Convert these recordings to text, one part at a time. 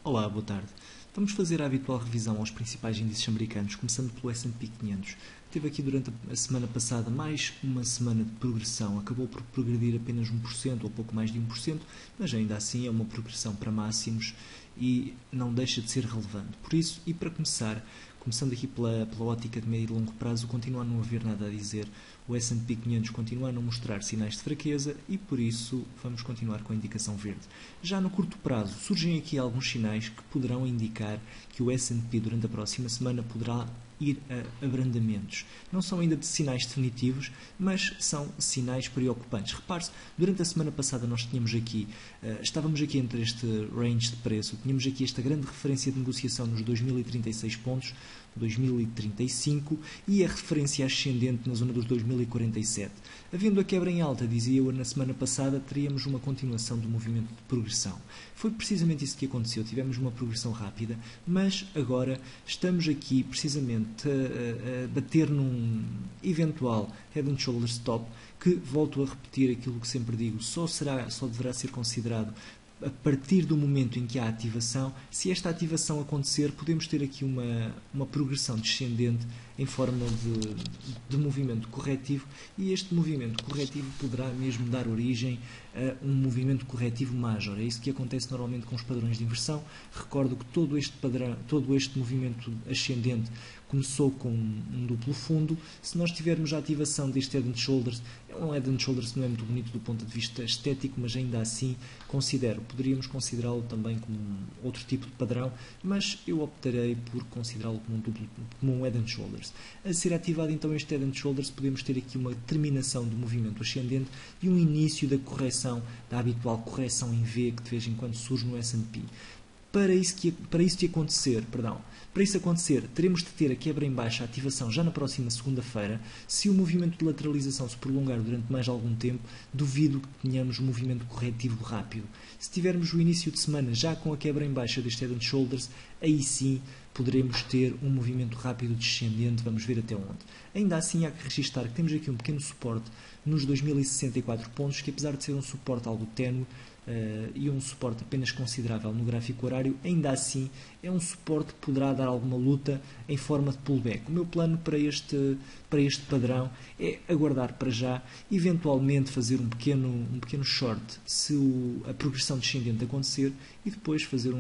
Olá, boa tarde. Vamos fazer a habitual revisão aos principais índices americanos, começando pelo S&P 500. Teve aqui durante a semana passada mais uma semana de progressão. Acabou por progredir apenas 1% ou pouco mais de 1%, mas ainda assim é uma progressão para máximos e não deixa de ser relevante. Por isso, e para começar, começando aqui pela ótica de médio e longo prazo, continua a não haver nada a dizer. O S&P 500 continua a não mostrar sinais de fraqueza e, por isso, vamos continuar com a indicação verde. Já no curto prazo, surgem aqui alguns sinais que poderão indicar que o S&P durante a próxima semana poderá ir a abrandamentos. Não são ainda de sinais definitivos, mas são sinais preocupantes. Repare-se, durante a semana passada nós tínhamos aqui, estávamos aqui entre este range de preço, tínhamos aqui esta grande referência de negociação nos 2036 pontos, 2035 e a referência ascendente na zona dos 2047. Havendo a quebra em alta, dizia eu na semana passada, teríamos uma continuação do movimento de progressão. Foi precisamente isso que aconteceu, tivemos uma progressão rápida, mas agora estamos aqui precisamente a bater num eventual Head and Shoulders Top, que, volto a repetir aquilo que sempre digo, só deverá ser considerado a partir do momento em que há ativação. Se esta ativação acontecer, podemos ter aqui uma progressão descendente em forma de movimento corretivo, e este movimento corretivo poderá mesmo dar origem a um movimento corretivo major. É isso que acontece normalmente com os padrões de inversão. Recordo que todo este movimento ascendente começou com um duplo fundo. Se nós tivermos a ativação deste Head and Shoulders, um Head and Shoulders não é muito bonito do ponto de vista estético, mas ainda assim poderíamos considerá-lo também como outro tipo de padrão, mas eu optarei por considerá-lo como um Head and Shoulders. A ser ativado então este Head and Shoulders, podemos ter aqui uma terminação do movimento ascendente e um início da correção, da habitual correção em V que de vez em quando surge no S&P. Para isso acontecer, teremos de ter a quebra em baixa, a ativação já na próxima segunda-feira. Se o movimento de lateralização se prolongar durante mais algum tempo, duvido que tenhamos um movimento corretivo rápido. Se tivermos o início de semana já com a quebra em baixa deste Head and Shoulders, aí sim poderemos ter um movimento rápido descendente, vamos ver até onde. Ainda assim há que registrar que temos aqui um pequeno suporte nos 2064 pontos, que apesar de ser um suporte algo ténue, e um suporte apenas considerável no gráfico horário, ainda assim é um suporte que poderá dar alguma luta em forma de pullback. O meu plano para este padrão é aguardar para já, eventualmente fazer um pequeno short se a progressão descendente acontecer, e depois fazer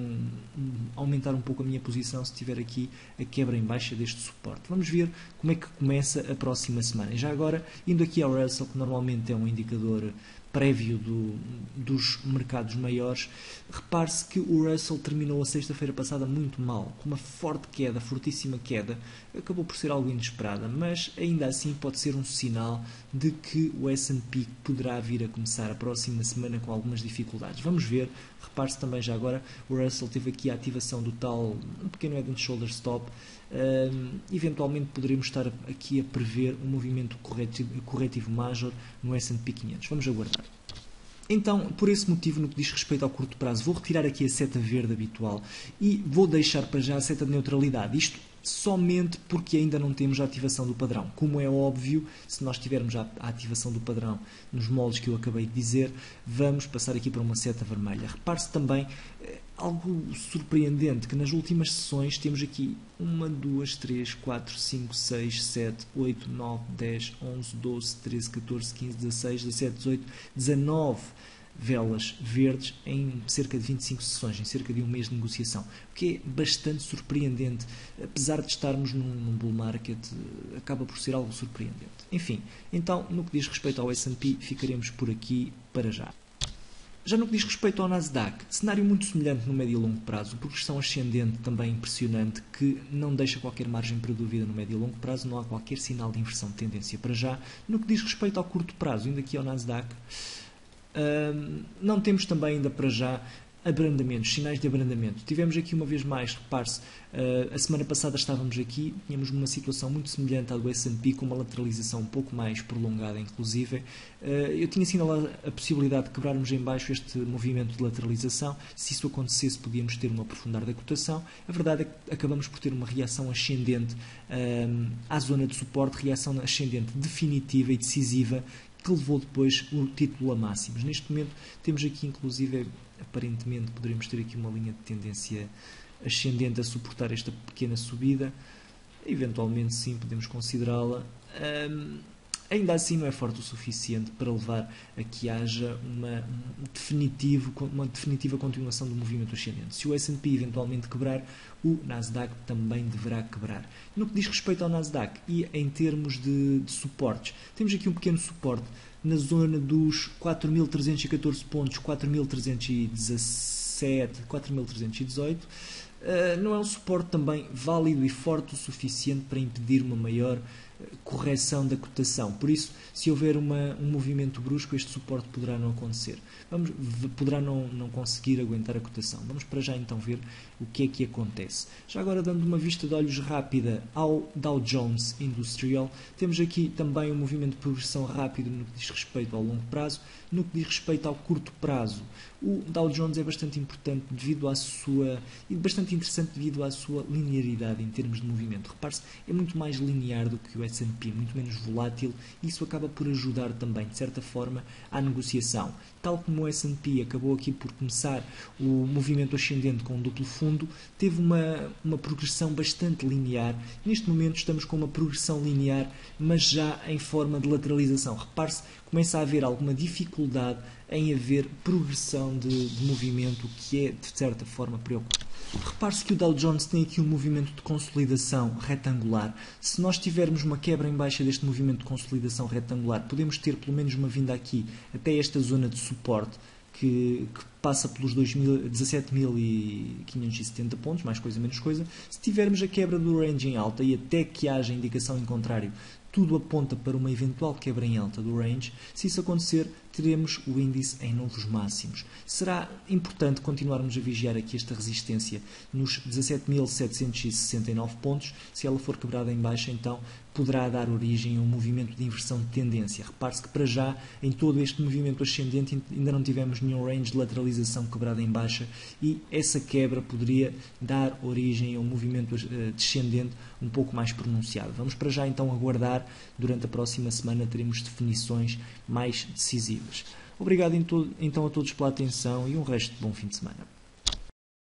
aumentar um pouco a minha posição se tiver aqui a quebra em baixa deste suporte. Vamos ver como é que começa a próxima semana. E já agora, indo aqui ao Russell, que normalmente é um indicador prévio dos mercados maiores, repare-se que o Russell terminou a sexta-feira passada muito mal, com uma forte queda, fortíssima queda. Acabou por ser algo inesperada, mas ainda assim pode ser um sinal de que o S&P poderá vir a começar a próxima semana com algumas dificuldades. Vamos ver. Repare-se também já agora, o Russell teve aqui a ativação do tal um pequeno Head and Shoulders Stop. Eventualmente poderemos estar aqui a prever um movimento corretivo major no S&P 500. Vamos aguardar. Então, por esse motivo, no que diz respeito ao curto prazo, vou retirar aqui a seta verde habitual e vou deixar para já a seta de neutralidade. Isto somente porque ainda não temos a ativação do padrão. Como é óbvio, se nós tivermos a ativação do padrão nos moldes que eu acabei de dizer, vamos passar aqui para uma seta vermelha. Repare-se também algo surpreendente, que nas últimas sessões temos aqui 1, 2, 3, 4, 5, 6, 7, 8, 9, 10, 11, 12, 13, 14, 15, 16, 17, 18, 19 velas verdes em cerca de 25 sessões, em cerca de um mês de negociação, o que é bastante surpreendente. Apesar de estarmos num bull market, acaba por ser algo surpreendente. Enfim, então, no que diz respeito ao S&P, ficaremos por aqui para já. Já no que diz respeito ao Nasdaq, cenário muito semelhante no médio e longo prazo, progressão ascendente também impressionante, que não deixa qualquer margem para dúvida no médio e longo prazo, não há qualquer sinal de inversão de tendência para já. No que diz respeito ao curto prazo, indo aqui ao Nasdaq, não temos também ainda para já abrandamentos, sinais de abrandamento. Tivemos aqui uma vez mais, repare-se, a semana passada estávamos aqui, tínhamos uma situação muito semelhante à do S&P, com uma lateralização um pouco mais prolongada, inclusive. Eu tinha assinalado a possibilidade de quebrarmos em baixo este movimento de lateralização. Se isso acontecesse, podíamos ter um aprofundar da cotação. A verdade é que acabamos por ter uma reação ascendente à zona de suporte, reação ascendente definitiva e decisiva, que levou depois o título a máximos. Neste momento temos aqui, inclusive, aparentemente poderemos ter aqui uma linha de tendência ascendente a suportar esta pequena subida. Eventualmente sim, podemos considerá-la. Ainda assim não é forte o suficiente para levar a que haja uma definitiva continuação do movimento ascendente. Se o S&P eventualmente quebrar, o Nasdaq também deverá quebrar. No que diz respeito ao Nasdaq e em termos de suportes, temos aqui um pequeno suporte na zona dos 4.314 pontos, 4.317, 4.318. Não é um suporte também válido e forte o suficiente para impedir uma maior correção da cotação. Por isso, se houver um movimento brusco, este suporte poderá não acontecer. Poderá não conseguir aguentar a cotação. Vamos para já então ver o que é que acontece. Já agora, dando uma vista de olhos rápida ao Dow Jones Industrial, temos aqui também um movimento de progressão rápido no que diz respeito ao longo prazo. No que diz respeito ao curto prazo, o Dow Jones é bastante importante e bastante interessante devido à sua linearidade em termos de movimento. Repare-se, é muito mais linear do que o S&P, muito menos volátil, e isso acaba por ajudar também, de certa forma, à negociação. Tal como o S&P acabou aqui por começar o movimento ascendente com um duplo fundo, teve uma progressão bastante linear. Neste momento estamos com uma progressão linear, mas já em forma de lateralização. Repare-se, começa a haver alguma dificuldade em haver progressão de movimento, o que é, de certa forma, preocupante. Repare-se que o Dow Jones tem aqui um movimento de consolidação retangular. Se nós tivermos uma quebra em baixa deste movimento de consolidação retangular, podemos ter pelo menos uma vinda aqui até esta zona de suporte, que passa pelos 17.570 pontos, mais coisa, menos coisa. Se tivermos a quebra do range em alta e até que haja indicação em contrário, tudo aponta para uma eventual quebra em alta do range. Se isso acontecer, teremos o índice em novos máximos. Será importante continuarmos a vigiar aqui esta resistência nos 17.769 pontos. Se ela for quebrada em baixa, então poderá dar origem a um movimento de inversão de tendência. Repare-se que para já, em todo este movimento ascendente, ainda não tivemos nenhum range de lateralização quebrada em baixa, e essa quebra poderia dar origem a um movimento descendente um pouco mais pronunciado. Vamos para já então aguardar. Durante a próxima semana teremos definições mais decisivas. Obrigado então a todos pela atenção e um resto de bom fim de semana.